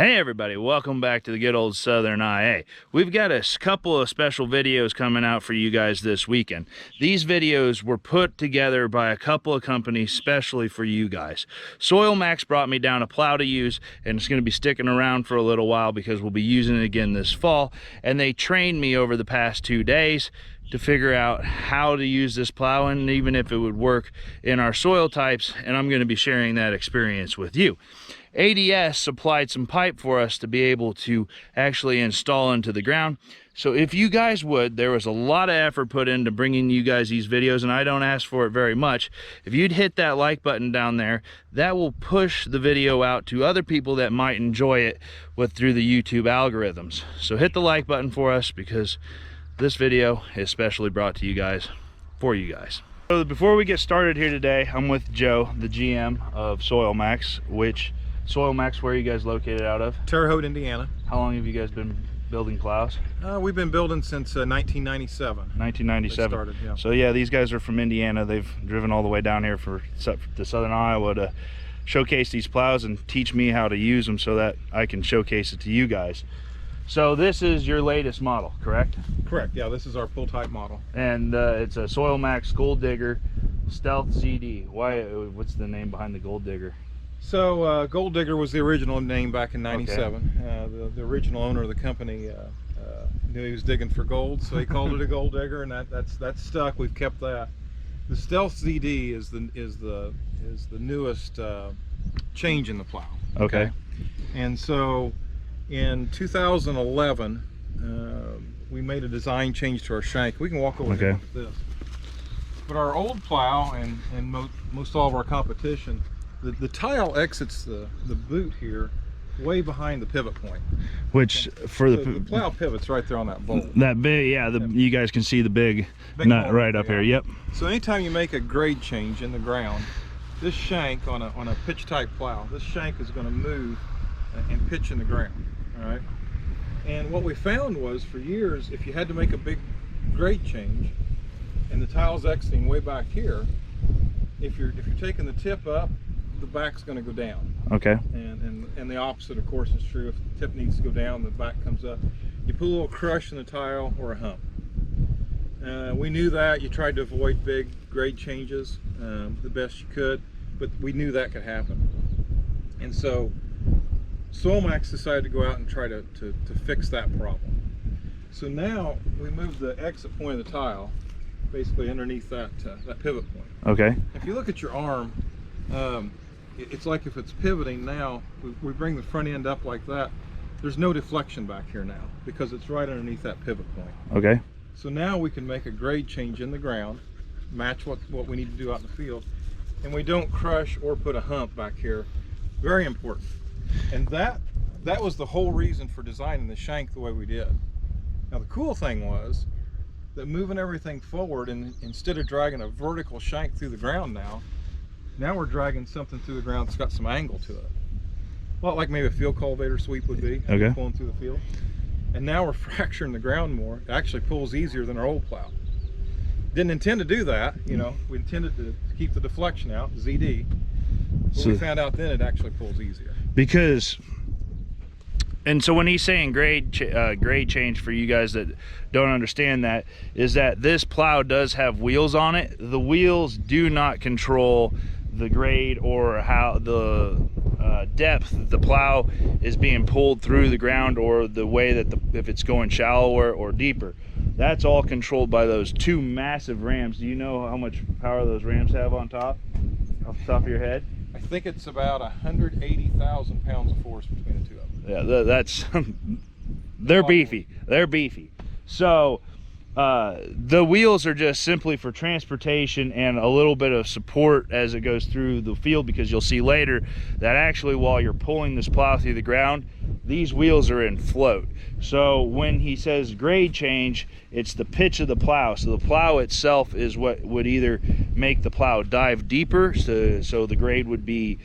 Hey everybody, welcome back to the good old Southern IA. We've got a couple of special videos coming out for you guys this weekend. These videos were put together by a couple of companies specially for you guys. Soil Max brought me down a plow to use, and it's going to be sticking around for a little while because we'll be using it again this fall. And they trained me over the past 2 days to figure out how to use this plow and even if it would work in our soil types, and I'm going to be sharing that experience with you. ADS supplied some pipe for us to be able to actually install into the ground. So if you guys would, there was a lot of effort put into bringing you guys these videos, and I don't ask for it very much. If you'd hit that like button down there, that will push the video out to other people that might enjoy it through the YouTube algorithms. So hit the like button for us, because this video is specially brought to you guys for you guys. So before we get started here today, I'm with Joe, the GM of Soil Max. Soil Max, where are you guys located out of? Terre Haute, Indiana. How long have you guys been building plows? We've been building since 1997. 1997. Started, yeah. So yeah, these guys are from Indiana. They've driven all the way down here to Southern Iowa to showcase these plows and teach me how to use them so that I can showcase it to you guys. So this is your latest model, correct? Correct, yeah, this is our pull type model. And it's a Soil Max Gold Digger Stealth CD. What's the name behind the Gold Digger? So Gold Digger was the original name back in '97. Okay. The original owner of the company knew he was digging for gold, so he called it a Gold Digger, and that's stuck. We've kept that. The Stealth ZD is the newest change in the plow. Okay. And so in 2011, we made a design change to our shank. We can walk over here and look at this. But our old plow and most all of our competition, the tile exits the boot here way behind the pivot point. Which for the plow pivots right there on that bolt. That big, yeah, you guys can see the big nut right up here. Yep. So anytime you make a grade change in the ground, this shank on a pitch type plow, this shank is going to move and pitch in the ground. All right. And what we found was, for years, if you had to make a big grade change and the tile's exiting way back here, if you're taking the tip up, the back's going to go down. Okay. And the opposite, of course, is true. If the tip needs to go down, the back comes up. You put a little crush in the tile or a hump. We knew that. You tried to avoid big grade changes the best you could, but we knew that could happen. And so Soil Max decided to go out and try to fix that problem. So now we moved the exit point of the tile basically underneath that pivot point. Okay. If you look at your arm, it's like if it's pivoting now, we bring the front end up like that, there's no deflection back here now because it's right underneath that pivot point. Okay. So now we can make a grade change in the ground, match what we need to do out in the field, and we don't crush or put a hump back here. Very important. And that was the whole reason for designing the shank the way we did. Now the cool thing was that moving everything forward, and instead of dragging a vertical shank through the ground now we're dragging something through the ground that's got some angle to it. A lot like maybe a field cultivator sweep would be, pulling through the field. And now we're fracturing the ground more. It actually pulls easier than our old plow. Didn't intend to do that, you know. We intended to keep the deflection out, ZD. But so we found out then it actually pulls easier. And so when he's saying grade change, for you guys that don't understand that, is that this plow does have wheels on it. The wheels do not control the grade or how the depth the plow is being pulled through the ground, or the way that if it's going shallower or deeper. That's all controlled by those two massive rams. Do you know how much power those rams have on top, off the top of your head? I think it's about 180,000 pounds of force between the two of them. Yeah, that's they're beefy. They're beefy. So the wheels are just simply for transportation and a little bit of support as it goes through the field, because you'll see later that actually while you're pulling this plow through the ground, these wheels are in float. So when he says grade change, it's the pitch of the plow. So the plow itself is what would either make the plow dive deeper, so the grade would be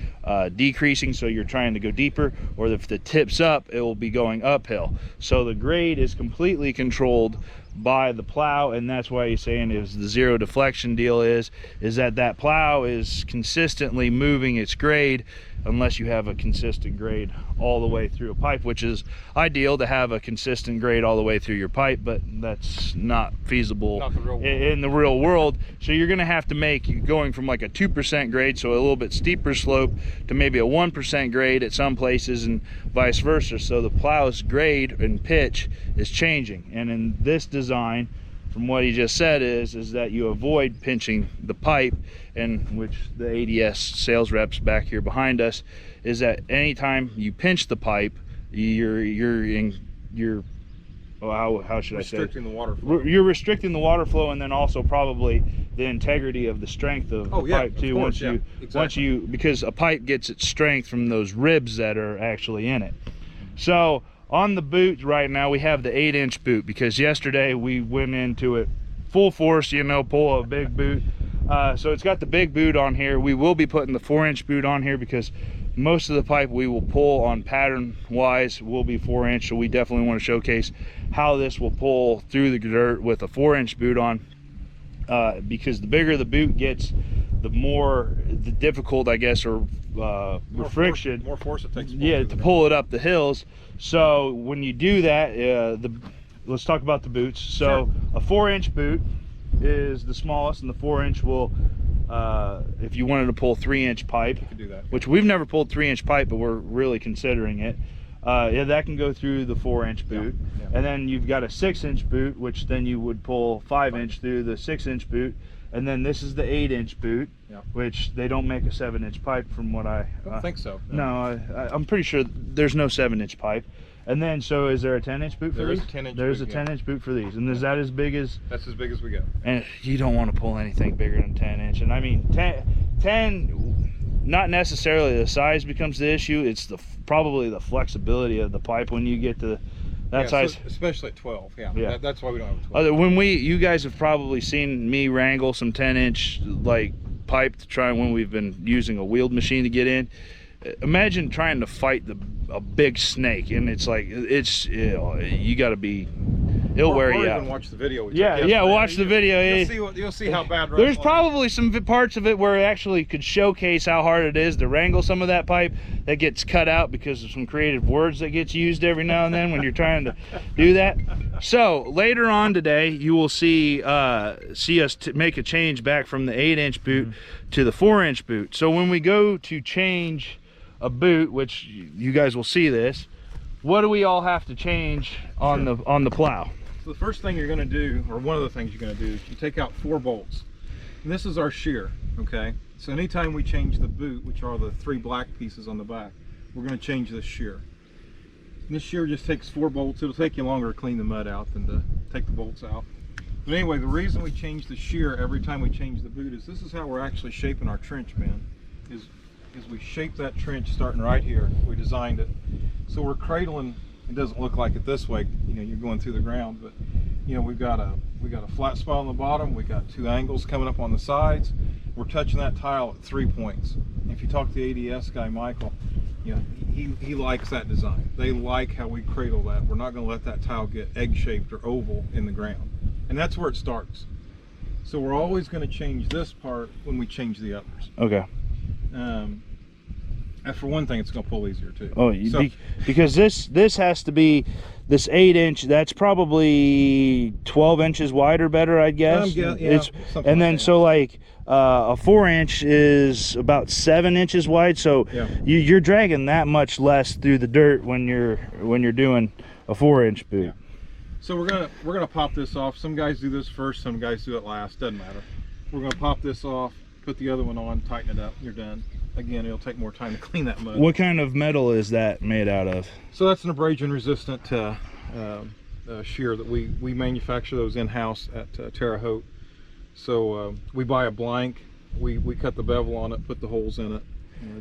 decreasing, so you're trying to go deeper, or if the tip's up, it will be going uphill. So the grade is completely controlled by the plow, and that's why he's saying is the zero deflection deal is that plow is consistently moving its grade unless you have a consistent grade all the way through a pipe, which is ideal to have a consistent grade all the way through your pipe, but that's not feasible in the real world. So you're going to have to make going from like a 2% grade, so a little bit steeper slope, to maybe a 1% grade at some places, and vice versa. So the plow's grade and pitch is changing. And in this design, from what he just said, is that you avoid pinching the pipe, and which the ADS sales reps back here behind us, is that anytime you pinch the pipe, you're how should I say? Restricting the water flow. You're restricting the water flow, and then also probably the integrity of the strength of the pipe too. Once you because a pipe gets its strength from those ribs that are actually in it. So on the boot right now, we have the 8-inch boot, because yesterday we went into it full force, you know, pull a big boot. So it's got the big boot on here. We will be putting the 4-inch boot on here, because most of the pipe we will pull on pattern wise will be 4-inch. So we definitely want to showcase how this will pull through the dirt with a 4-inch boot on, because the bigger the boot gets, the more difficult, I guess, or friction, more force it takes to pull it up the hills. So when you do that, let's talk about the boots. So a 4-inch boot is the smallest, and the 4-inch will, if you wanted to pull 3-inch pipe, you could do that, which we've never pulled 3-inch pipe, but we're really considering it. Yeah, that can go through the 4-inch boot. And then you've got a 6-inch boot, which then you would pull 5-inch through the 6-inch boot. And then this is the 8-inch boot, which they don't make a 7-inch pipe, from what I don't think so. No, I'm pretty sure there's no 7-inch pipe. And then, so is there a 10-inch boot for these? There's a 10-inch boot for these. And is that as big as? That's as big as we go. And you don't want to pull anything bigger than 10-inch. And I mean, 10, not necessarily the size becomes the issue. It's probably the flexibility of the pipe when you get to that size. So especially at 12, that's why we don't have a 12. When you guys have probably seen me wrangle some 10-inch like pipe to try when we've been using a wheeled machine to get in. Imagine trying to fight a big snake, and it's like, you got to be, it'll wear you out. Even watch the video. Watch the video. You'll see how bad. There's probably some parts of it where it actually could showcase how hard it is to wrangle some of that pipe that gets cut out because of some creative words that gets used every now and then when you're trying to do that. So later on today, you will see us make a change back from the 8-inch boot to the 4-inch boot. So when we go to change a boot, which you guys will see this, what do we all have to change on the plow? So the first thing you're going to do, or one of the things you're going to do, is you take out 4 bolts. And this is our shear, okay? So anytime we change the boot, which are the 3 black pieces on the back, we're going to change this shear. And this shear just takes 4 bolts. It'll take you longer to clean the mud out than to take the bolts out. But anyway, the reason we change the shear every time we change the boot is this is how we're actually shaping our trench, man. Is we shape that trench starting right here. We designed it. So we're cradling, it doesn't look like it this way, you know, you're going through the ground, but you know, we've got a flat spot on the bottom, we got 2 angles coming up on the sides. We're touching that tile at 3 points. If you talk to the ADS guy, Michael, you know, he likes that design. They like how we cradle that. We're not going to let that tile get egg-shaped or oval in the ground. And that's where it starts. So we're always going to change this part when we change the others. Okay. And for one thing, it's going to pull easier too. Oh, because this has to be, this 8-inch, that's probably 12 inches wide or better, I'd guess. And then so like a 4-inch is about 7 inches wide, so you're dragging that much less through the dirt when you're doing a 4-inch boot. So we're gonna pop this off. Some guys do this first, some guys do it last. Doesn't matter. We're gonna pop this off, put the other one on, tighten it up. You're done. Again, it'll take more time to clean that mud. What kind of metal is that made out of? So that's an abrasion resistant shear that we manufacture those in-house at Terre Haute. So we buy a blank, we cut the bevel on it, put the holes in it,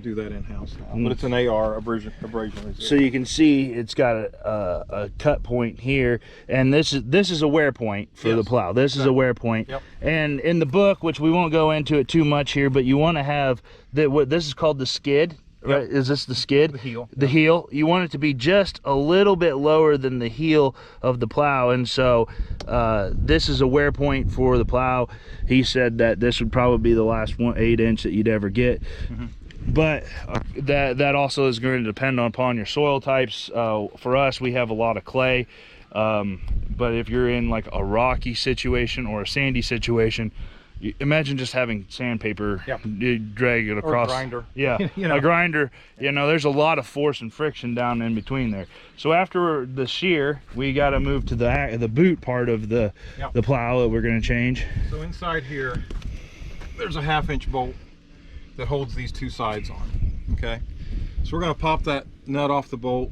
do that in-house. But it's an AR abrasion resistant. So you can see it's got a cut point here, and this is a wear point for the plow. This is a wear point. And in the book, which we won't go into it too much here, but you want to have what this is called the skid. Right? Is this the skid? The heel. The heel. You want it to be just a little bit lower than the heel of the plow, and so this is a wear point for the plow. He said that this would probably be the last 8-inch that you'd ever get. but that also is going to depend upon your soil types. For us, we have a lot of clay, but if you're in like a rocky situation or a sandy situation, imagine just having sandpaper. Yep. You drag it across. Or a grinder. Yeah, You know. a grinder. You know, there's a lot of force and friction down in between there. So after the shear, we got to move to the boot part of the plow that we're going to change. So inside here, there's a 1/2-inch bolt that holds these two sides on. Okay, so we're going to pop that nut off the bolt.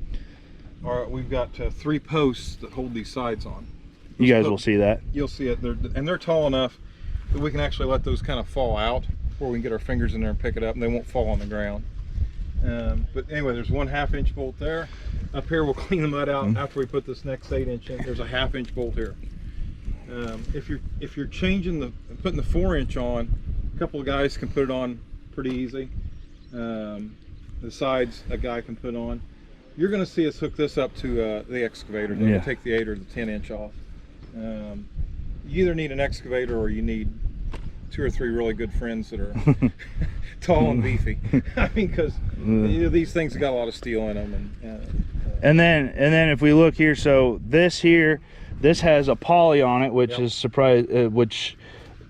All right, we've got 3 posts that hold these sides on. You guys will see that. You'll see it. They're tall enough that we can actually let those kind of fall out before we can get our fingers in there and pick it up, and they won't fall on the ground. But anyway, there's 1/2-inch bolt there. Up here, we'll clean the mud out after we put this next 8-inch in. There's a 1/2-inch bolt here. If you're putting the 4-inch on, a couple of guys can put it on pretty easy. The sides a guy can put on. You're going to see us hook this up to the excavator. Then we'll take the 8 or the 10-inch off. You either need an excavator or you need 2 or 3 really good friends that are tall and beefy. I mean, because these things have got a lot of steel in them. And then if we look here, so this has a poly on it, which is which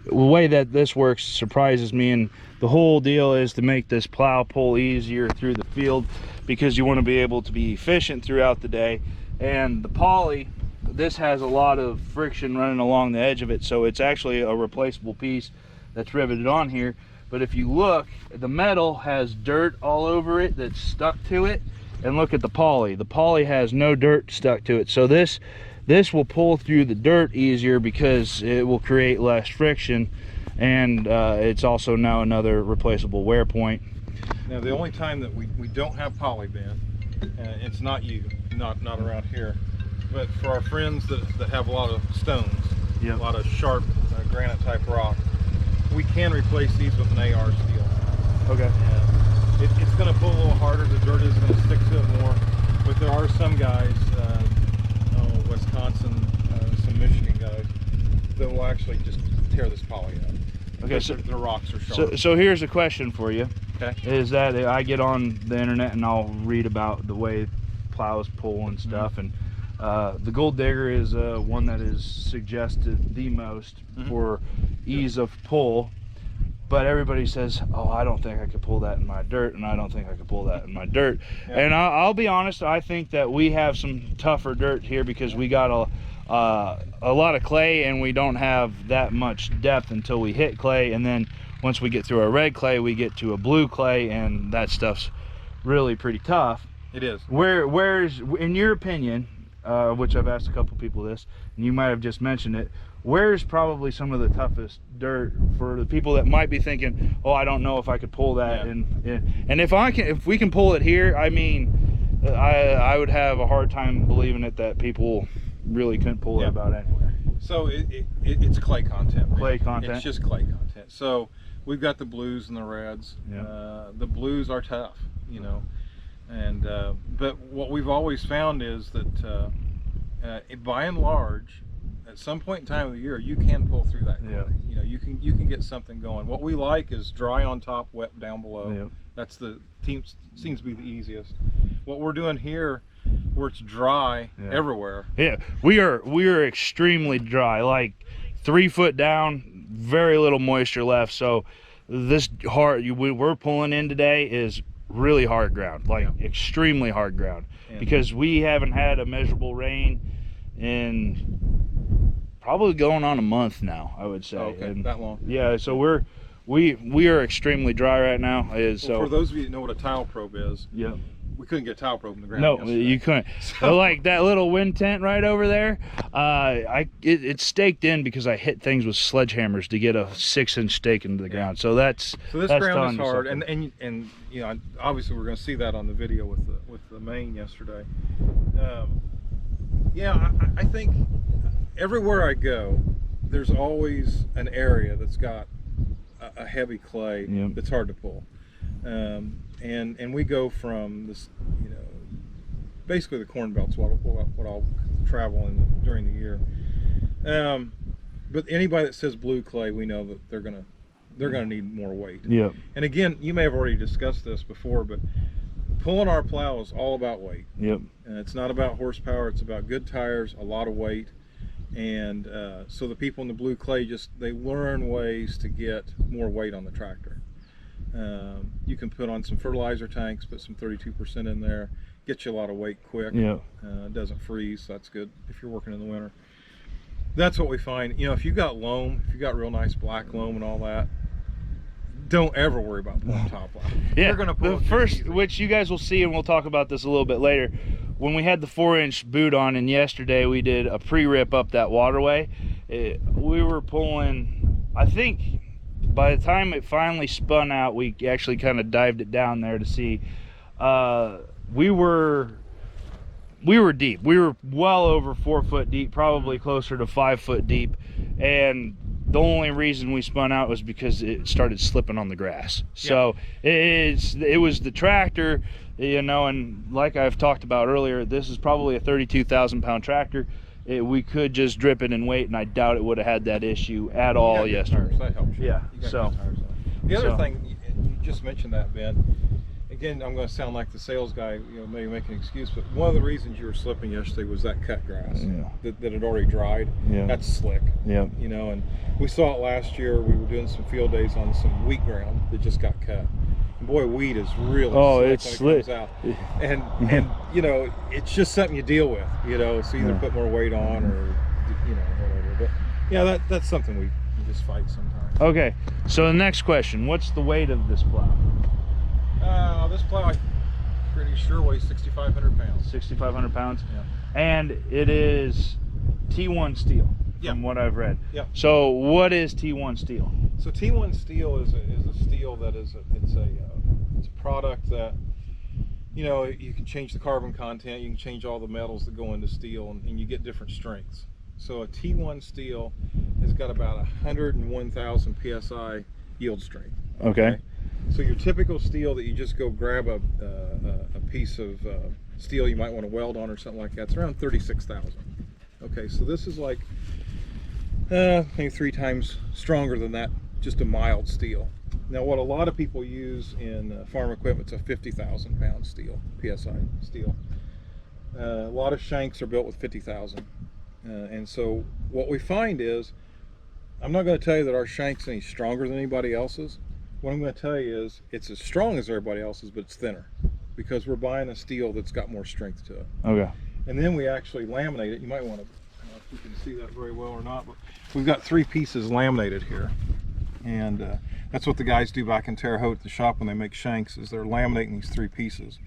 the way that this works surprises me. And the whole deal is to make this plow pull easier through the field, because you want to be able to be efficient throughout the day. And the poly, this has a lot of friction running along the edge of it, so it's actually a replaceable piece that's riveted on here. But if you look, the metal has dirt all over it that's stuck to it, and look at the poly has no dirt stuck to it. So this will pull through the dirt easier because it will create less friction, and it's also now another replaceable wear point. Now the only time that we don't have poly, Ben, it's not around here, but for our friends that have a lot of stones, a lot of sharp granite type rock, we can replace these with an AR steel. Okay. It's going to pull a little harder, the dirt is going to stick to it more, but there are some guys, Wisconsin, some Michigan guys, that will actually just tear this poly up. Okay, so the rocks are sharp. So here's a question for you. Okay. Is that I get on the internet and I'll read about the way plows pull and stuff, and the Gold Digger is one that is suggested the most for ease of pull, but everybody says, oh, I don't think I could pull that in my dirt, and I don't think I could pull that in my dirt. And I'll be honest, I think that we have some tougher dirt here because we got a lot of clay, and we don't have that much depth until we hit clay, and then once we get through our red clay, we get to a blue clay, and that stuff's really pretty tough. It is. Where's, in your opinion, which I've asked a couple people this, and you might have just mentioned it, where's probably some of the toughest dirt for the people that might be thinking, oh, I don't know if I could pull that, and if we can pull it here, I mean, I would have a hard time believing it that people really couldn't pull it about anywhere. So it's clay content. Right? Clay content. It's just clay content. So we've got the blues and the reds. The blues are tough, you know, and but what we've always found is that by and large, at some point in time of the year, you can pull through that clay. You know, you can get something going. What we like is dry on top, wet down below. That's seems to be the easiest. What we're doing here, where it's dry everywhere. We are extremely dry, like 3 foot down, very little moisture left. So this we're pulling in today is really hard ground, like extremely hard ground, because we haven't had a measurable rain in probably going on a month now, I would say. That long. Yeah, so we are extremely dry right now. So for those of you that know what a tile probe is, we couldn't get a tile probe in the ground. No, you couldn't. So, like that little wind tent right over there, it's staked in because I hit things with sledgehammers to get a 6-inch stake into the ground. So that's this ground is hard, and you know, obviously we're going to see that on the video with the main yesterday. I think everywhere I go, there's always an area that's got a heavy clay that's hard to pull. And we go from this, you know, basically the corn belt's what I'll travel in during the year. But anybody that says blue clay, we know that they're gonna they're going to need more weight. Yep. And again, you may have already discussed this before, but pulling our plow is all about weight. Yep. And it's not about horsepower, it's about good tires, a lot of weight. And so the people in the blue clay, they learn ways to get more weight on the tractor. You can put on some fertilizer tanks, put some 32% in there, get you a lot of weight quick. Yeah. It doesn't freeze, so that's good if you're working in the winter. That's what we find. You know, if you got loam, if you got real nice black loam and all that, don't ever worry about pulling top load. Yeah, you're gonna pull the first, which you guys will see, and we'll talk about this a little bit later, when we had the 4-inch boot on, and yesterday we did a pre-rip up that waterway, we were pulling, I think by the time it finally spun out, we actually kind of dived it down there to see, we were deep. We were well over 4 foot deep, probably closer to 5 foot deep, and the only reason we spun out was because it started slipping on the grass. So it was the tractor, you know, and like I've talked about earlier, this is probably a 32,000 pound tractor. We could just drip it in weight, and I doubt it would have had that issue at all yesterday. That helps you. Yeah. You got So good tires on. The other thing, you just mentioned that, Ben. Again, I'm going to sound like the sales guy, you know, maybe make an excuse, but one of the reasons you were slipping yesterday was that cut grass that had already dried. Yeah. That's slick. Yeah. You know, and we saw it last year. We were doing some field days on some wheat ground that just got cut. And boy, wheat is really it's slick when it slick. comes out. And you know, it's just something you deal with. You know, so either put more weight on or you know whatever. But yeah, that's something we just fight sometimes. Okay, so the next question: what's the weight of this plow? This plow, I'm pretty sure, weighs 6,500 pounds. 6,500 pounds. Yeah. And it is T1 steel, from what I've read. Yeah. So what is T1 steel? So T1 steel is a steel that it's a product that, you know, you can change the carbon content, you can change all the metals that go into steel, and you get different strengths. So a T1 steel has got about 101,000 psi yield strength. Okay. So your typical steel that you just go grab a piece of steel you might want to weld on or something like that, it's around 36,000. Okay, so this is like maybe 3 times stronger than that, just a mild steel. Now what a lot of people use in farm equipment is a 50,000 pound steel, PSI steel. A lot of shanks are built with 50,000. And so what we find is, I'm not going to tell you that our shank's any stronger than anybody else's. What I'm going to tell you is it's as strong as everybody else's, but it's thinner because we're buying a steel that's got more strength to it. Okay. And then we actually laminate it. You might want to, I don't know if you can see that very well or not, but we've got 3 pieces laminated here. And that's what the guys do back in Terre Haute at the shop when they make shanks, is they're laminating these 3 pieces.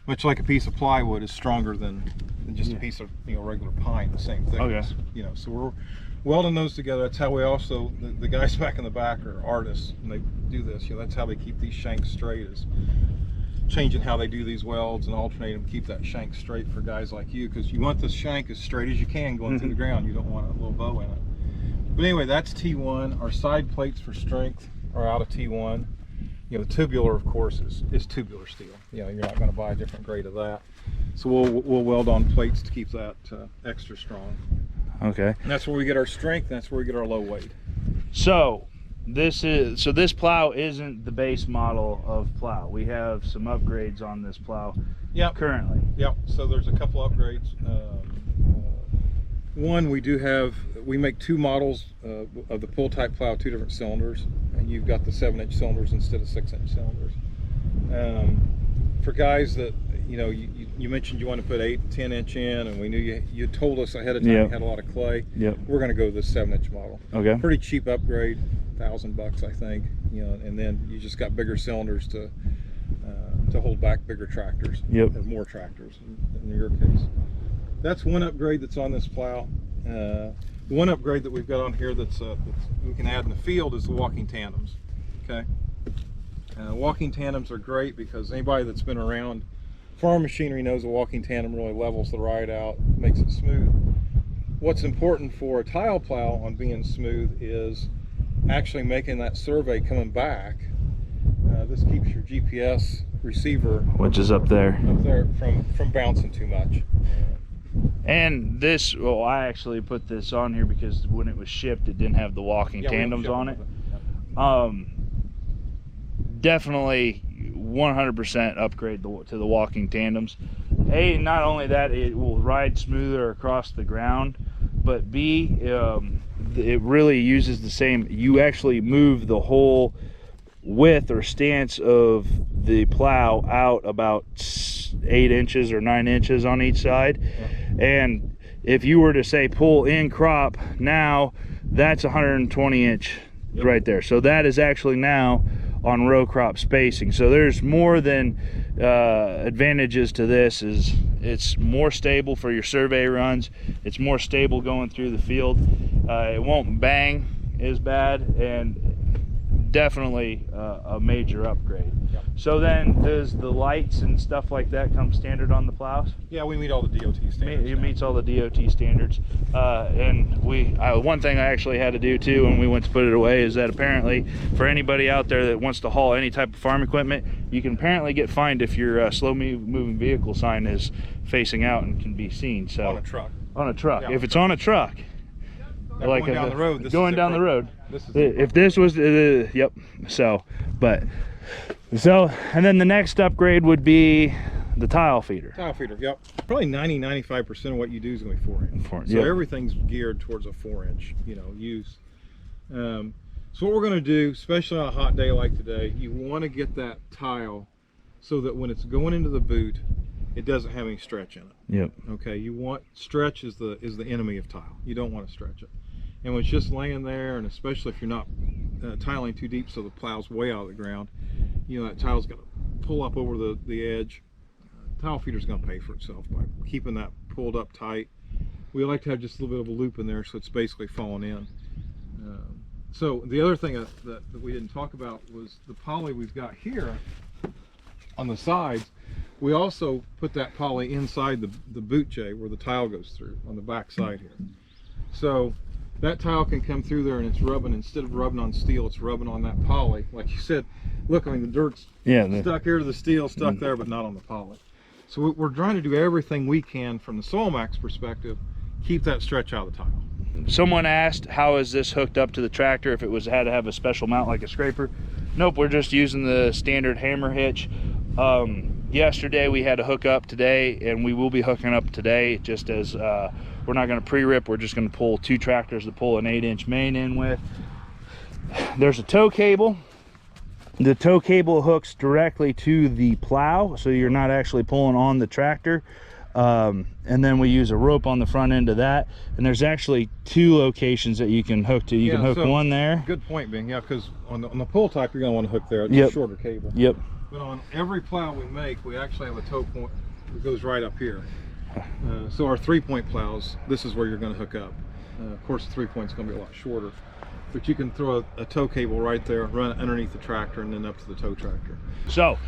Much like a piece of plywood is stronger than just a piece of, you know, regular pine, the same thing. Okay. You know, so we're welding those together. That's how we also, the guys back in the back are artists and they do this. You know, that's how they keep these shanks straight, is changing how they do these welds and alternate them, keep that shank straight for guys like you, because you want this shank as straight as you can going through the ground. You don't want a little bow in it. But anyway, that's T1. Our side plates for strength are out of T1. You know, the tubular, of course, is tubular steel. You know, you're not going to buy a different grade of that. So we'll weld on plates to keep that extra strong. Okay. And that's where we get our strength, and that's where we get our low weight. So this plow isn't the base model of plow. We have some upgrades on this plow currently. Yep. So there's a couple upgrades. One, we make 2 models of the pull type plow, 2 different cylinders, and you've got the 7-inch cylinders instead of 6-inch cylinders. For guys that, you know, you mentioned you want to put 8 and 10-inch in, and we knew you told us ahead of time you had a lot of clay. Yep. We're going to go with this 7-inch model. Okay. Pretty cheap upgrade, $1,000 I think. You know, and then you just got bigger cylinders to hold back bigger tractors. Yep. Or more tractors in your case. That's one upgrade that's on this plow. One upgrade that we've got on here that's we can add in the field is the walking tandems. Okay. Walking tandems are great because anybody that's been around farm machinery knows a walking tandem really levels the ride out, makes it smooth. What's important for a tile plow on being smooth is actually making that survey coming back. This keeps your GPS receiver, which is up there, from bouncing too much. And this, well, I actually put this on here because when it was shipped, it didn't have the walking tandems on it. definitely 100% upgrade to the walking tandems. A, not only that, it will ride smoother across the ground, but B, it really uses the same, you actually move the whole width or stance of the plow out about 8 inches or 9 inches on each side. And if you were to say pull in crop now, that's 120 inch right there. So that is actually now on row crop spacing. So there's more than advantages to this. Is it's more stable for your survey runs, it's more stable going through the field, it won't bang as bad, and definitely a major upgrade. Yep. So then, does the lights and stuff like that come standard on the plows? Yeah, we meet all the DOT standards. It meets all the DOT standards. And one thing I actually had to do too when we went to put it away is that apparently for anybody out there that wants to haul any type of farm equipment, you can apparently get fined if your slow moving vehicle sign is facing out and can be seen. So on a truck. On a truck. Yeah, if it's on a truck. Like going down the road. Going down the road. This is if this was yep. So and then the next upgrade would be the tile feeder. Tile feeder, yep. Probably 90-95% of what you do is going to be 4-inch. So yep. Everything's geared towards a 4-inch, use. So what we're going to do, especially on a hot day like today, you want to get that tile so that when it's going into the boot, it doesn't have any stretch in it. Yep. Okay. You want stretch is the enemy of tile. You don't want to stretch it. And when it's just laying there, and especially if you're not tiling too deep so the plow's way out of the ground, that tile's got to pull up over the edge. Tile feeder's going to pay for itself by keeping that pulled up tight. We like to have just a little bit of a loop in there so it's basically falling in. So the other thing that we didn't talk about was the poly we've got here on the sides. We also put that poly inside the boot J where the tile goes through on the back side here. So that tile can come through there and it's rubbing, instead of rubbing on steel, it's rubbing on that poly. Like you said, look, I mean, the dirt's stuck here to the steel, stuck there, but not on the poly. So we're trying to do everything we can from the Soil Max perspective, keep that stretch out of the tile. Someone asked, how is this hooked up to the tractor if it had to have a special mount like a scraper? Nope, we're just using the standard hammer hitch. Yesterday we had to hook up today, and we will be hooking up today, just as we're not going to pre-rip, we're just going to pull 2 tractors to pull an 8-inch main in with. There's a tow cable. The tow cable hooks directly to the plow, so you're not actually pulling on the tractor. And then we use a rope on the front end of that, and there's actually 2 locations that you can hook to. You can hook one there. Good point, Ben. Yeah, because on the pull type you're going to want to hook there. It's a shorter cable. Yep. But on every plow we make, we actually have a tow point that goes right up here. So our 3-point plows, this is where you're going to hook up. Of course, the 3-point's going to be a lot shorter, but you can throw a tow cable right there, run it underneath the tractor, and then up to the tow tractor. So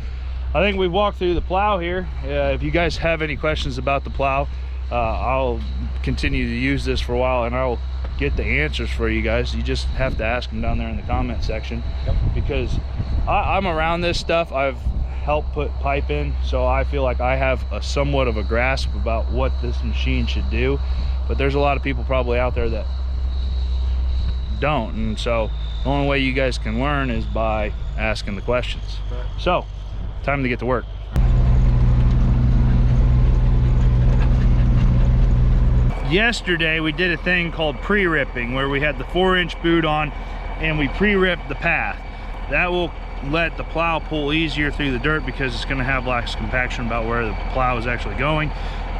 I think we've walked through the plow here. If you guys have any questions about the plow, I'll continue to use this for a while, and I'll get the answers for you guys. You just have to ask them down there in the comment section. Yep. Because I'm around this stuff. I've helped put pipe in, so I feel like I have a somewhat of a grasp about what this machine should do, but there's a lot of people probably out there that don't, and so the only way you guys can learn is by asking the questions. Right. So time to get to work. Yesterday we did a thing called pre-ripping, where we had the 4-inch boot on and we pre-ripped the path. That will let the plow pull easier through the dirt because it's going to have less compaction about where the plow is actually going.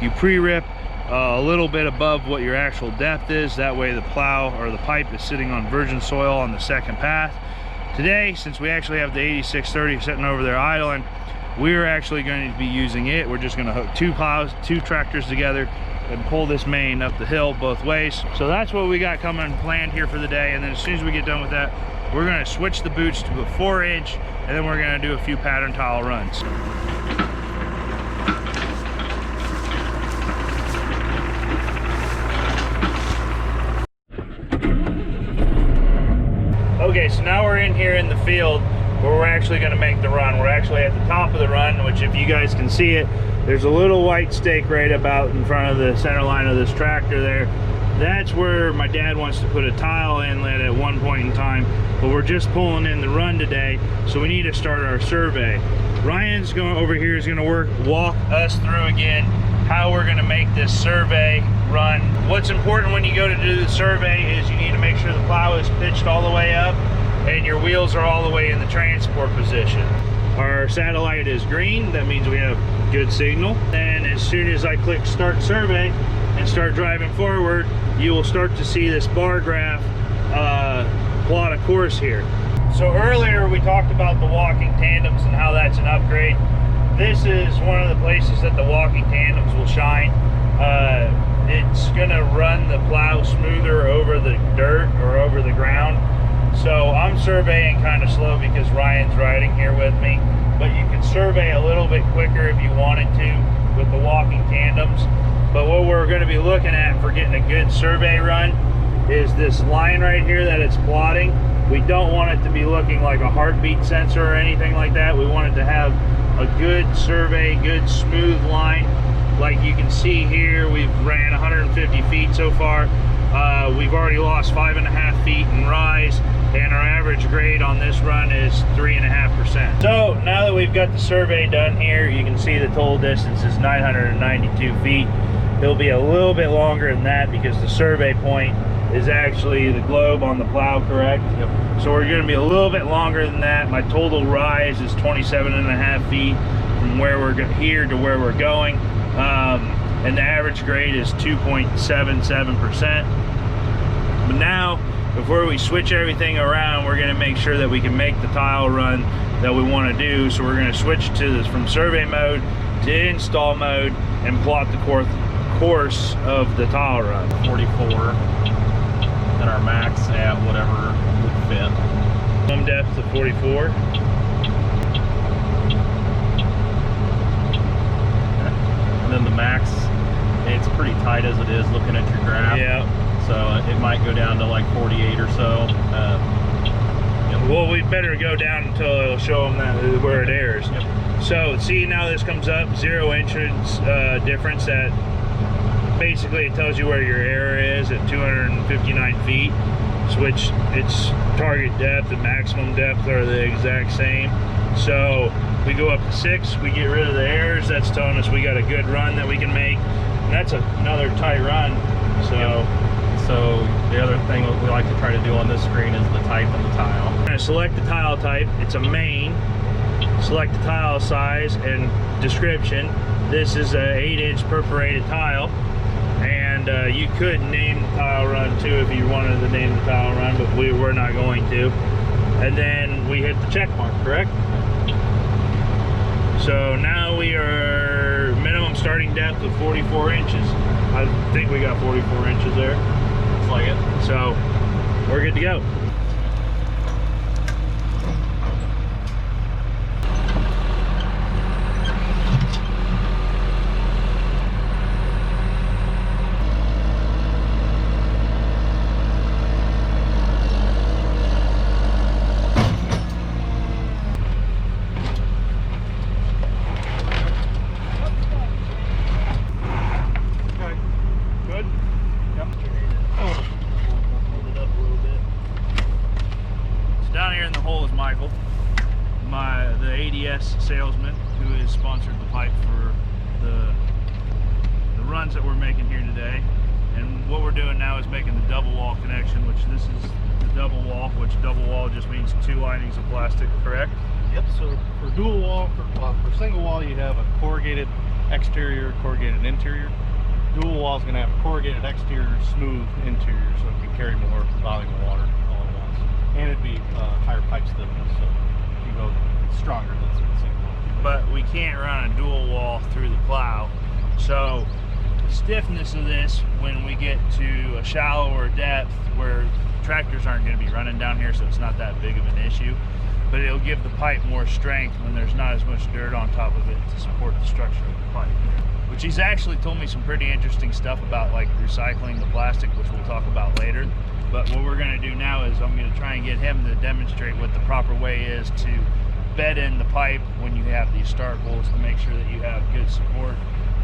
You pre-rip a little bit above what your actual depth is, that way the plow or the pipe is sitting on virgin soil on the second path. Today, since we actually have the 8630 sitting over there idling, we're actually going to be using it. We're just going to hook 2 tractors together and pull this main up the hill both ways. So that's what we got coming planned here for the day, and then as soon as we get done with that, we're going to switch the boots to a 4-inch, and then we're going to do a few pattern tile runs. Okay, so now we're in here in the field where we're actually going to make the run. We're actually at the top of the run, which if you guys can see it, there's a little white stake right about in front of the center line of this tractor there. That's where my dad wants to put a tile inlet at one point in time, but we're just pulling in the run today, so we need to start our survey. Ryan's going over here is going to walk us through again how we're going to make this survey run. What's important when you go to do the survey is you need to make sure the plow is pitched all the way up and your wheels are all the way in the transport position. Our satellite is green, that means we have good signal. And as soon as I click start survey and start driving forward, you will start to see this bar graph plot a course here. So earlier we talked about the walking tandems and how that's an upgrade. This is one of the places that the walking tandems will shine. It's gonna run the plow smoother over the dirt or over the ground. So I'm surveying kind of slow because Ryan's riding here with me, but you can survey a little bit quicker if you wanted to with the walking tandems. But what we're going to be looking at for getting a good survey run is this line right here that it's plotting. We don't want it to be looking like a heartbeat sensor or anything like that. We want it to have a good survey, good smooth line. Like you can see here, we've ran 150 feet so far. We've already lost 5.5 feet in rise, and our average grade on this run is 3.5%. So now that we've got the survey done here, you can see the total distance is 992 feet. It'll be a little bit longer than that because the survey point is actually the globe on the plow, correct? Yep. So we're going to be a little bit longer than that. My total rise is 27.5 feet from where we're here to where we're going. And the average grade is 2.77%. But now, before we switch everything around, we're going to make sure that we can make the tile run that we want to do. So we're going to switch to this from survey mode to install mode and plot the course of the tile run. 44 at our max at whatever would fit. Minimum depth of 44. And then the max, it's pretty tight as it is looking at your graph. Yeah. So it might go down to like 48 or so. Well, we'd better go down until it'll show them that where it airs. Yep. So see, now this comes up 0 entrance difference. That basically it tells you where your error is at 259 feet, which its target depth and maximum depth are the exact same. So we go up to 6, we get rid of the errors. That's telling us we got a good run that we can make, and that's another tight run. So the other thing we like to try to do on this screen is the type of the tile. We're going to select the tile type. It's a main. Select the tile size and description. This is a 8-inch perforated tile, and you could name the tile run too if you wanted to name the tile run, but we're not going to. And then we hit the check mark, correct? So now we are minimum starting depth of 44 inches. I think we got 44 inches there. Looks like it. So we're good to go. Michael, the ADS salesman who has sponsored the pipe for the runs that we're making here today. And what we're doing now is making the double wall connection, which this is the double wall, which double wall just means 2 linings of plastic, correct? Yep, so for dual wall, for single wall you have a corrugated exterior, corrugated interior. Dual wall is going to have a corrugated exterior, smooth interior, so it can carry more volume of water all at once. And it'd be higher pipe stiffness, so you can go stronger than single wall. But we can't run a dual wall through the plow. So the stiffness of this, when we get to a shallower depth where tractors aren't going to be running down here, so it's not that big of an issue, but it'll give the pipe more strength when there's not as much dirt on top of it to support the structure of the pipe. Which he's actually told me some pretty interesting stuff about, like recycling the plastic, which we'll talk about later. But what we're going to do now is I'm going to try and get him to demonstrate what the proper way is to bed in the pipe when you have these start holes, to make sure that you have good support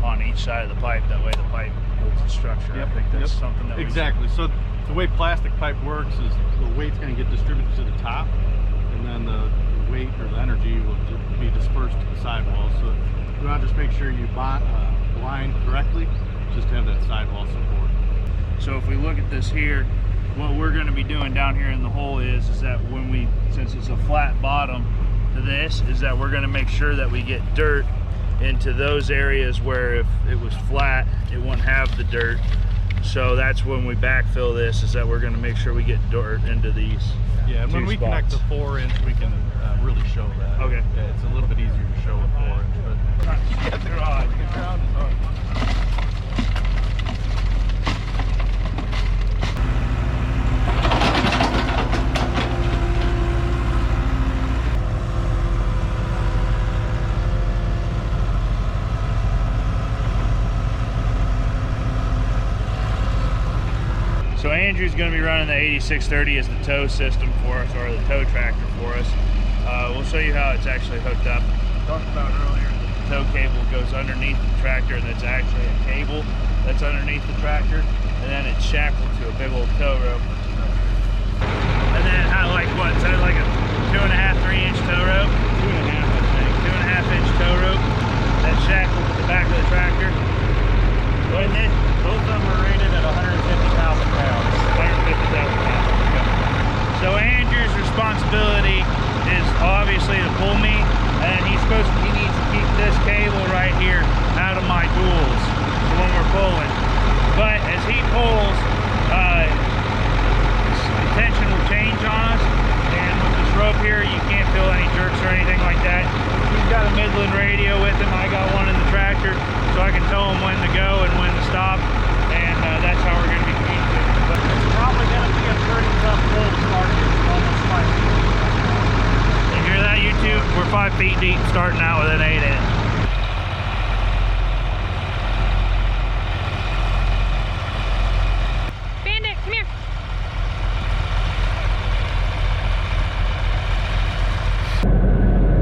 on each side of the pipe. That way the pipe holds the structure. Yep. I think that's something that exactly. So the way plastic pipe works is the weight's going to get distributed to the top, and then the weight or the energy will be dispersed to the sidewall. So you want to just make sure you line correctly, just to have that sidewall support. So if we look at this here, what we're going to be doing down here in the hole is that when we, since it's a flat bottom to this, is that we're going to make sure that we get dirt into those areas where if it was flat, it wouldn't have the dirt. So that's when we backfill this, is that we're going to make sure we get dirt into these. Yeah, and when we connect the 4-inch, we can really show that. Okay. Yeah, it's a little bit easier to show with 4-inch, but Yeah, they're odd. So Andrew's going to be running the 8630 as the tow system for us, or the tow tractor for us. We'll show you how it's actually hooked up. Talked about earlier that the tow cable goes underneath the tractor, and it's actually a cable that's underneath the tractor, and then it's shackled to a big old tow rope. And then like what? So like a 2.5, 3-inch tow rope? 2.5, I think. 2.5-inch tow rope that's shackled to the back of the tractor. Wasn't it? both of them are rated at 150,000 pounds. 150,000 pounds. So Andrew's responsibility is obviously to pull me, and he needs to keep this cable right here out of my duals when we're pulling. But as he pulls, the tension will change on us, and with this rope here, you can't feel any jerks or anything like that. He's got a Midland radio with him. I got one in the tractor, so I can tell him when to go and when to stop, and that's how we're going to be keeping it. But It's probably going to be a pretty tough pull to start. It's almost 5 feet. you hear that, YouTube? We're 5 feet deep starting out with an 8-inch. Bandit, come here.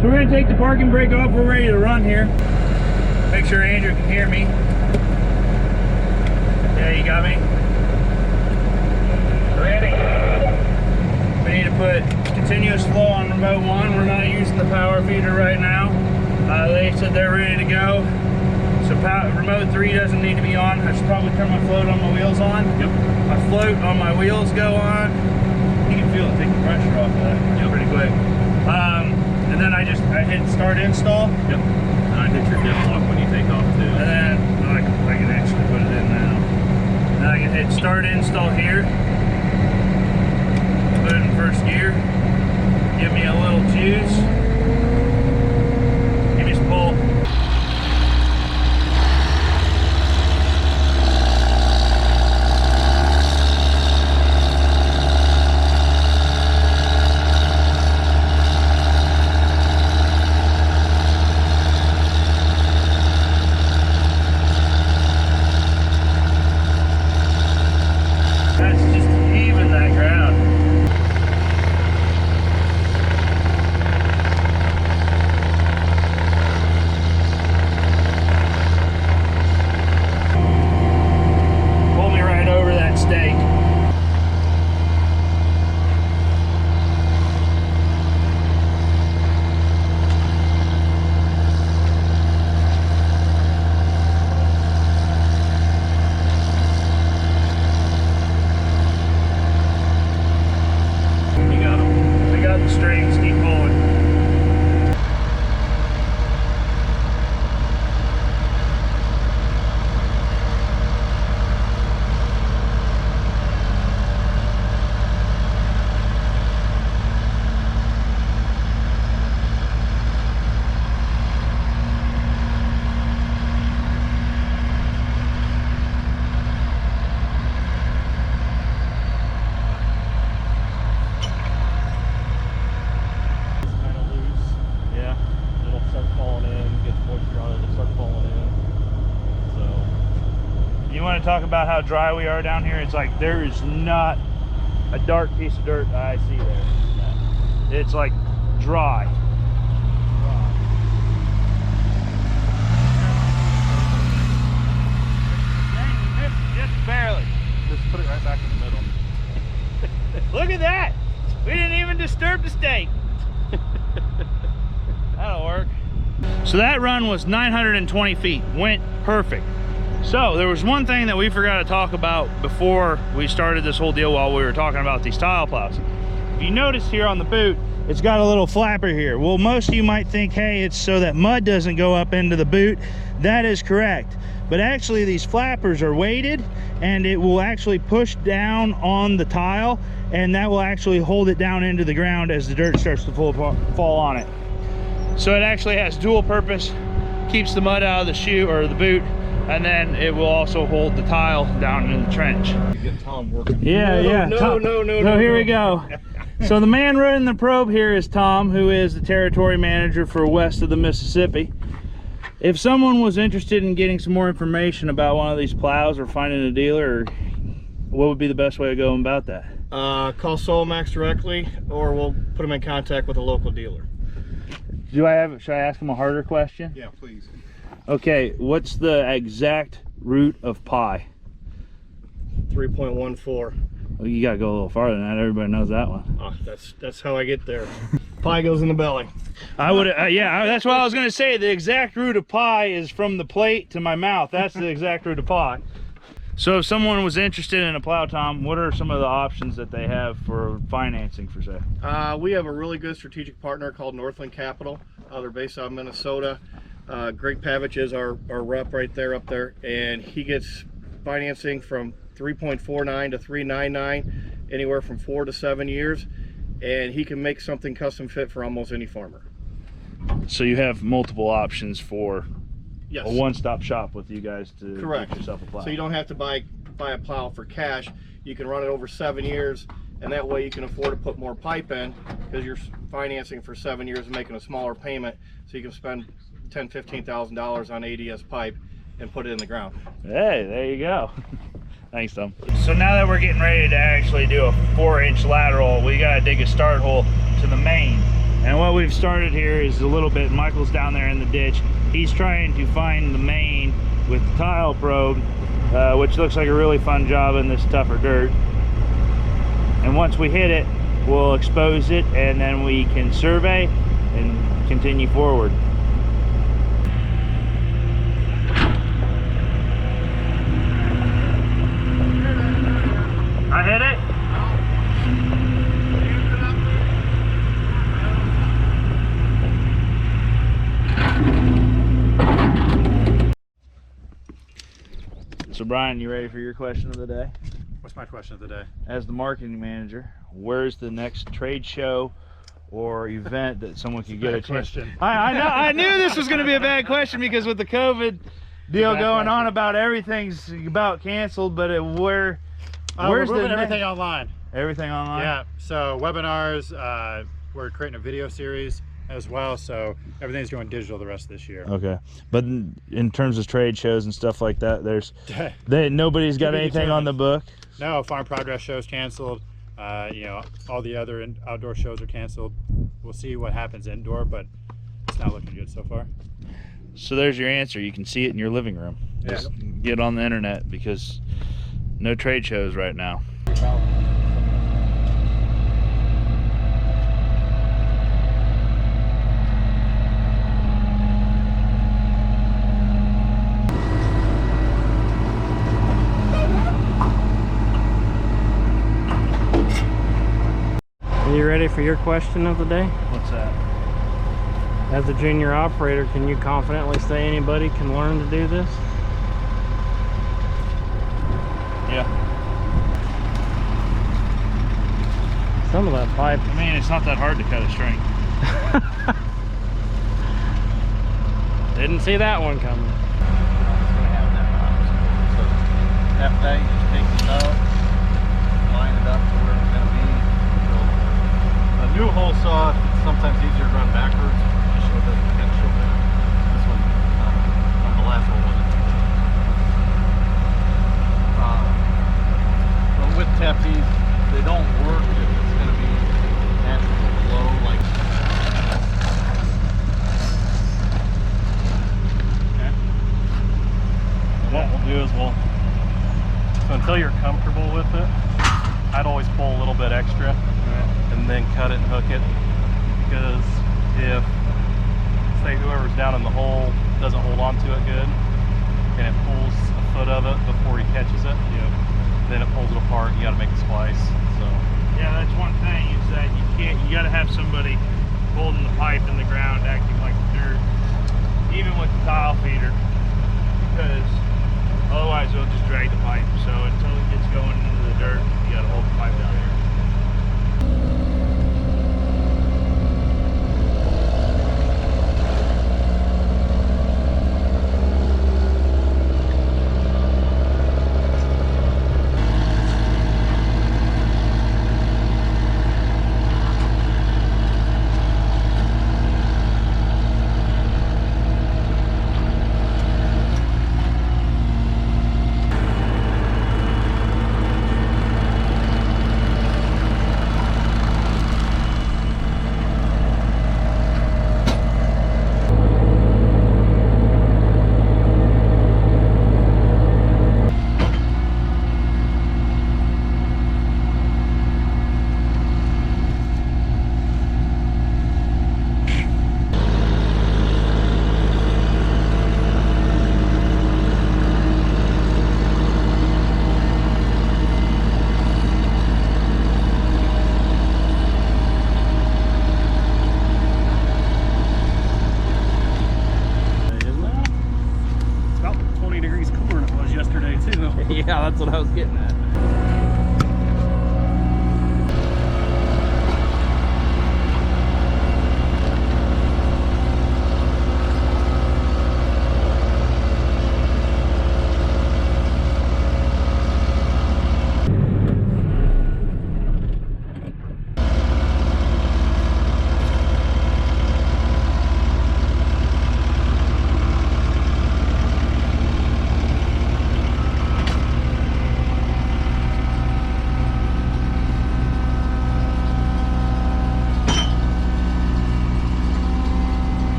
So we're going to take the parking brake off. We're ready to run here. Make sure Andrew can hear me. Yeah, you got me? Ready. We need to put continuous flow on remote 1. We're not using the power feeder right now. They said they're ready to go. So remote 3 doesn't need to be on. I should probably turn my float on my wheels on. Yep. My float on my wheels go on. You can feel it take the pressure off of that. Yep. Pretty quick. And then I hit start install. Yep. And I hit your diff lock when you take off too. And then I can actually put it in now. Then I can hit start install here. Put it in first gear. Give me a little juice. Give me some pull. That's just even that ground. Pull me right over that stake. You got them. I got the strings, keep pulling. It's kind of loose. Yeah. It'll start falling in, gets moisture on it, it'll start falling in. So, You want to talk about how dry we are down here? It's like there is not a dark piece of dirt I see there. It's like dry. Just barely. Just put it right back in the middle. Look at that. We didn't even disturb the steak. That'll work. So that run was 920 feet, went perfect. So there was one thing that we forgot to talk about before we started this whole deal while we were talking about these tile plows. If you notice here on the boot, it's got a little flapper here. Well, most of you might think, hey, it's so that mud doesn't go up into the boot. That is correct. But actually these flappers are weighted and it will actually push down on the tile, and that will actually hold it down into the ground as the dirt starts to fall on it. So it actually has dual purpose, keeps the mud out of the shoe or the boot, and then it will also hold the tile down in the trench. Get Tom working. Yeah, No, here we go. So the man running the probe here is Tom, who is the territory manager for west of the Mississippi. If someone was interested in getting some more information about one of these plows or finding a dealer, what would be the best way to go about that? Call Solmax directly, or we'll put them in contact with a local dealer. Should I ask him a harder question? Yeah, please. Okay, what's the exact root of pi? 3.14. Well, you gotta go a little farther than that. Everybody knows that one. Oh, that's how I get there. Pie goes in the belly. I would, yeah, that's what I was gonna say. The exact root of pi is from the plate to my mouth. That's the exact root of pi. So if someone was interested in a plow, Tom, what are some of the options that they have for financing for sale? We have a really good strategic partner called Northland Capital. They're based out of Minnesota. Greg Pavich is our rep right there up there, and he gets financing from 3.49 to 3.99, anywhere from 4 to 7 years, and he can make something custom fit for almost any farmer. So you have multiple options for Yes. a one-stop shop with you guys to Correct. get yourself a plow. So you don't have to buy a plow for cash. You can run it over 7 years, and that way you can afford to put more pipe in, because you're financing for 7 years and making a smaller payment, so you can spend $10,000–$15,000 on ADS pipe and put it in the ground. Hey, there you go. Thanks, Tom. So now that we're getting ready to actually do a 4-inch lateral, we gotta dig a start hole to the main. And what we've started here is a little bit, Michael's down there in the ditch. He's trying to find the main with the tile probe, which looks like a really fun job in this tougher dirt. And once we hit it, we'll expose it, and then we can survey and continue forward. I hit it. So Brian, you ready for your question of the day? What's my question of the day? As the marketing manager, where's the next trade show or event that someone could get a chance? I knew this was going to be a bad question, because with the COVID deal going on, about everything's about canceled, but where's we're moving the everything online. Everything online? Yeah, so webinars, we're creating a video series as well, so everything's going digital the rest of this year. Okay, but in terms of trade shows and stuff like that, nobody's got anything on the book? No, Farm Progress show's canceled. You know, all the other outdoor shows are canceled. We'll see what happens indoor, but it's not looking good so far. So there's your answer. You can see it in your living room. Just get on the internet, because no trade shows right now. Are you ready for your question of the day? What's that? As a junior operator, can you confidently say anybody can learn to do this? Yeah. Some of that pipe. I mean, it's not that hard to cut a string. Didn't see that one coming. Half day, just take it out, line it up to where it's going to be. A new hole saw, it's sometimes easier to run backwards, just so it doesn't potential there. This one, on the last hole wasn't. But with tapsies, they don't work if it's going to be naturally low, like. Okay. And what we'll do is we'll a little bit extra, and then cut it and hook it. Because if, say, whoever's down in the hole doesn't hold on to it good, and it pulls a foot of it before he catches it, then it pulls it apart. You got to make a splice. So Yeah, that's one thing, is that you got to have somebody holding the pipe in the ground, acting like dirt, even with the tile feeder, because otherwise it'll just drag the pipe. So until it gets going into the dirt, you got to hold the pipe down there. yeah, that's what I was getting at.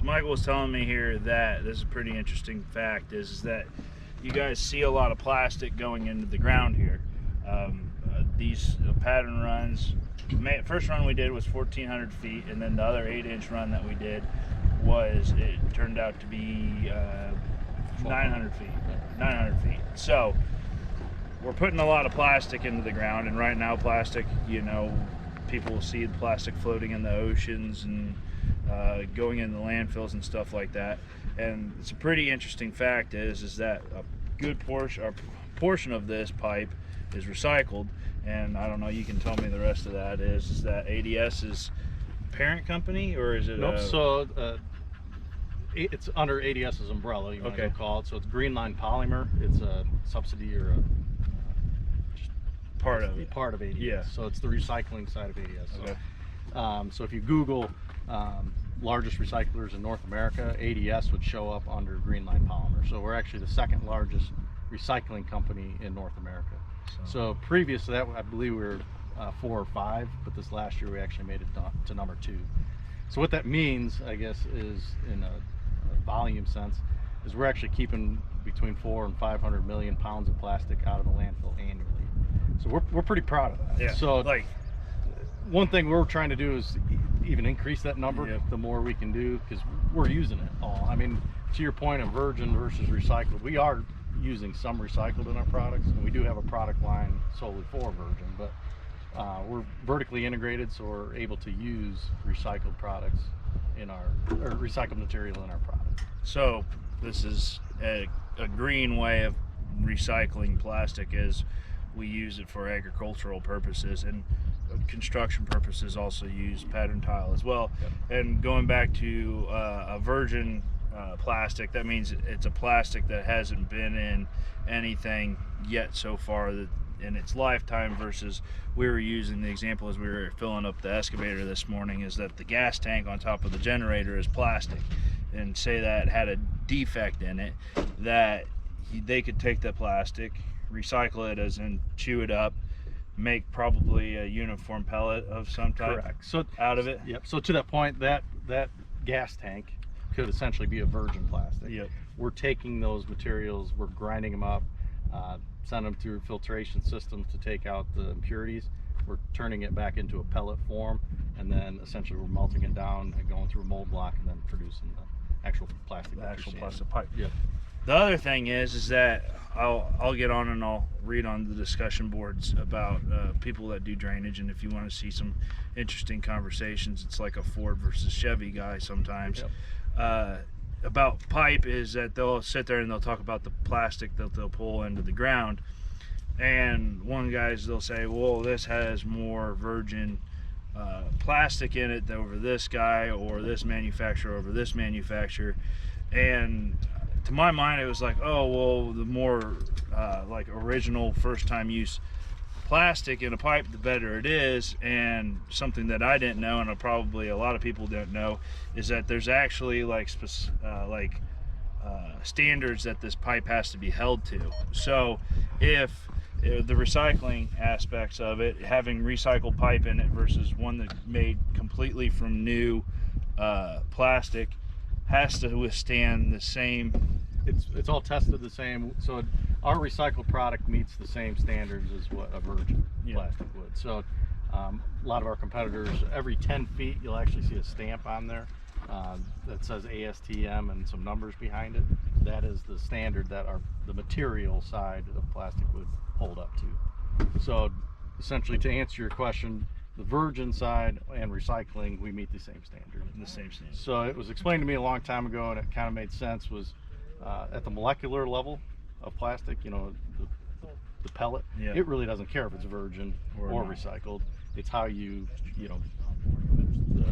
Michael was telling me here that this is a pretty interesting fact, is that you guys see a lot of plastic going into the ground here. These pattern runs, first run we did was 1,400 feet, and then the other 8-inch run that we did it turned out to be 900 feet. 900 feet. So we're putting a lot of plastic into the ground, and right now plastic, you know, people will see the plastic floating in the oceans and going in the landfills and stuff like that. And it's a pretty interesting fact is that a good portion of this pipe is recycled. And I don't know, you can tell me the rest of that is that ADS's parent company, or is it? Nope. So it's under ADS's umbrella, you might Okay. as well call it. So it's Green Line Polymer. It's a subsidy or a Part of it. Part of ADS. Yeah. So it's the recycling side of ADS. Okay. So if you Google largest recyclers in North America, ADS would show up under Green Line Polymer. So we're actually the second largest recycling company in North America. So previous to that, I believe we were 4 or 5, but this last year we actually made it to number 2. So what that means, I guess, is in a volume sense, is we're actually keeping between 400 and 500 million pounds of plastic out of the landfill annually. So we're pretty proud of that. Yeah. So like, one thing we're trying to do is even increase that number. Yep. The more we can do, because we're using it all. I mean, to your point of virgin versus recycled, we are using some recycled in our products, and we do have a product line solely for virgin, but we're vertically integrated, so we're able to use recycled products in our, or recycled material in our product. so this is a green way of recycling plastic, is we use it for agricultural purposes, and construction purposes also use pattern tile as well. Yep. And going back to a virgin plastic, that means it's a plastic that hasn't been in anything yet so far in its lifetime, versus we were using the example as we were filling up the excavator this morning, is that the gas tank on top of the generator is plastic, and say that had a defect in it, that they could take that plastic, recycle it, as in chew it up, make probably a uniform pellet of some type. Correct. So out of it. Yep. So to that point, that gas tank could essentially be a virgin plastic. Yep. We're taking those materials, we're grinding them up, send them through filtration systems to take out the impurities. We're turning it back into a pellet form, and then essentially we're melting it down and going through a mold block and then producing the actual plastic. The actual plastic pipe. Yep. The other thing is that I'll get on and I'll read on the discussion boards about people that do drainage, and if you want to see some interesting conversations, it's like a Ford versus Chevy guy sometimes. Yep. About pipe is that they'll sit there and they'll talk about the plastic that they'll pull into the ground, and one guy's they'll say, well, this has more virgin plastic in it over this guy, or this manufacturer over this manufacturer, and to my mind it was like, oh well, the more like original first time use plastic in a pipe, the better it is. And something that I didn't know, and probably a lot of people don't know, is that there's actually like standards that this pipe has to be held to. So if the recycling aspects of it, having recycled pipe in it versus one that's made completely from new plastic, has to withstand the same. It's all tested the same. So our recycled product meets the same standards as what a virgin plastic would. So a lot of our competitors, every 10 feet you'll actually see a stamp on there that says ASTM and some numbers behind it. That is the standard that the material side of plastic would hold up to. So essentially, to answer your question, the virgin side and recycling, we meet the same standard. So it was explained to me a long time ago, and it kind of made sense, was at the molecular level of plastic, you know, the pellet, it really doesn't care if it's virgin or recycled. It's how you know,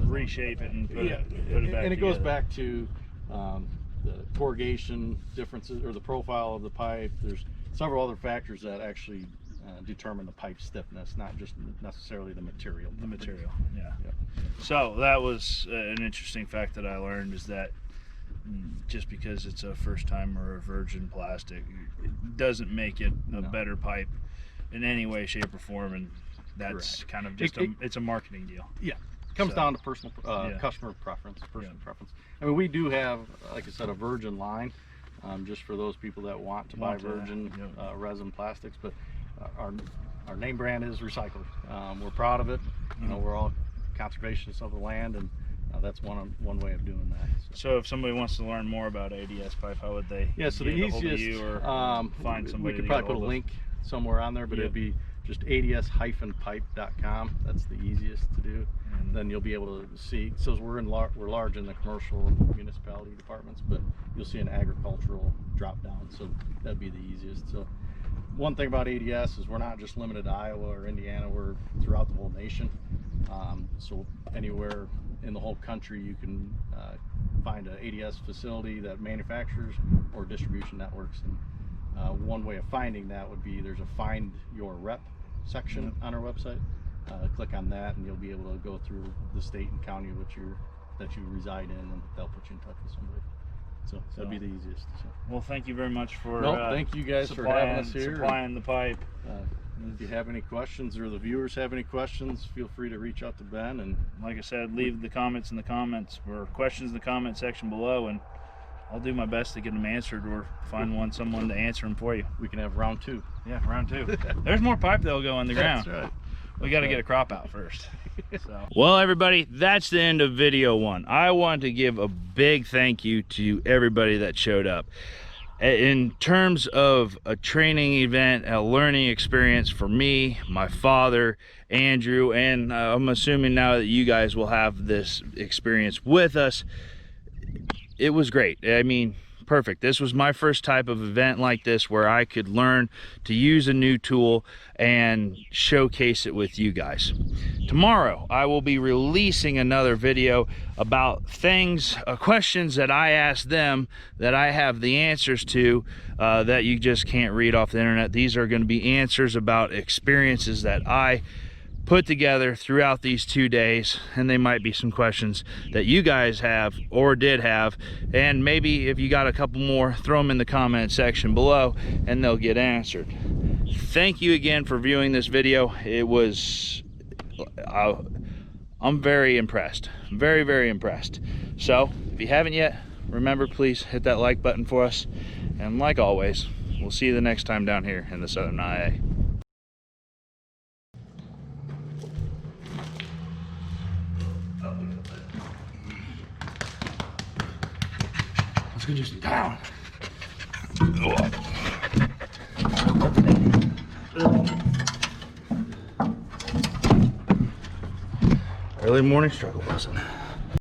reshape it and put it back. And it goes back to the corrugation differences, or the profile of the pipe. There's several other factors that actually determine the pipe stiffness, not just necessarily the material. Yeah. So that was an interesting fact that I learned, is that just because it's a first time or a virgin plastic, it doesn't make it a better pipe in any way, shape, or form. And that's kind of just it's a marketing deal. Yeah. Comes down to personal customer preference, preference. I mean, we do have, like I said, a virgin line, just for those people that want to buy virgin resin plastics. But our name brand is recycled. We're proud of it. You know, we're all conservationists of the land, and that's one way of doing that. So if somebody wants to learn more about ADS pipe, how would they? Yeah, so the easiest, you or find somebody. We could probably put a link somewhere on there, but it'd be just ads-pipe.com. That's the easiest to do. And then you'll be able to see. So we're large in the commercial and municipality departments, but you'll see an agricultural drop down. So that'd be the easiest. So one thing about ADS is we're not just limited to Iowa or Indiana. We're throughout the whole nation. So anywhere in the whole country you can find an ADS facility that manufactures or distribution networks. And one way of finding that would be, there's a Find Your Rep section on our website. Click on that and you'll be able to go through the state and county that you reside in, and they'll put you in touch with somebody. So that'd be the easiest. So. Well, thank you very much for thank you guys for having us here. Supplying the pipe. If you have any questions, or the viewers have any questions, feel free to reach out to Ben. And like I said, leave the comments in the comments, or questions in the comment section below, and I'll do my best to get them answered, or find someone to answer them for you. We can have round 2. Yeah, round 2. There's more pipe that'll go in the ground. That's right. We got to get a crop out first. Well, everybody, that's the end of video 1. I want to give a big thank you to everybody that showed up. In terms of a training event, a learning experience for me, my father, Andrew, and I'm assuming now that you guys will have this experience with us, it was great. I mean, perfect. This was my first type of event like this, where I could learn to use a new tool and showcase it with you guys. Tomorrow I will be releasing another video about questions that I asked them, that I have the answers to, that you just can't read off the internet. These are going to be answers about experiences that I put together throughout these 2 days, and they might be some questions that you guys have or did have, and maybe if you got a couple more, throw them in the comment section below and they'll get answered. Thank you again for viewing this video. It was I'm very impressed, very impressed. So if you haven't yet, remember, please hit that like button for us. And like always, we'll see you the next time down here in the Southern IA. Let's go just down. Early morning struggle, wasn't it?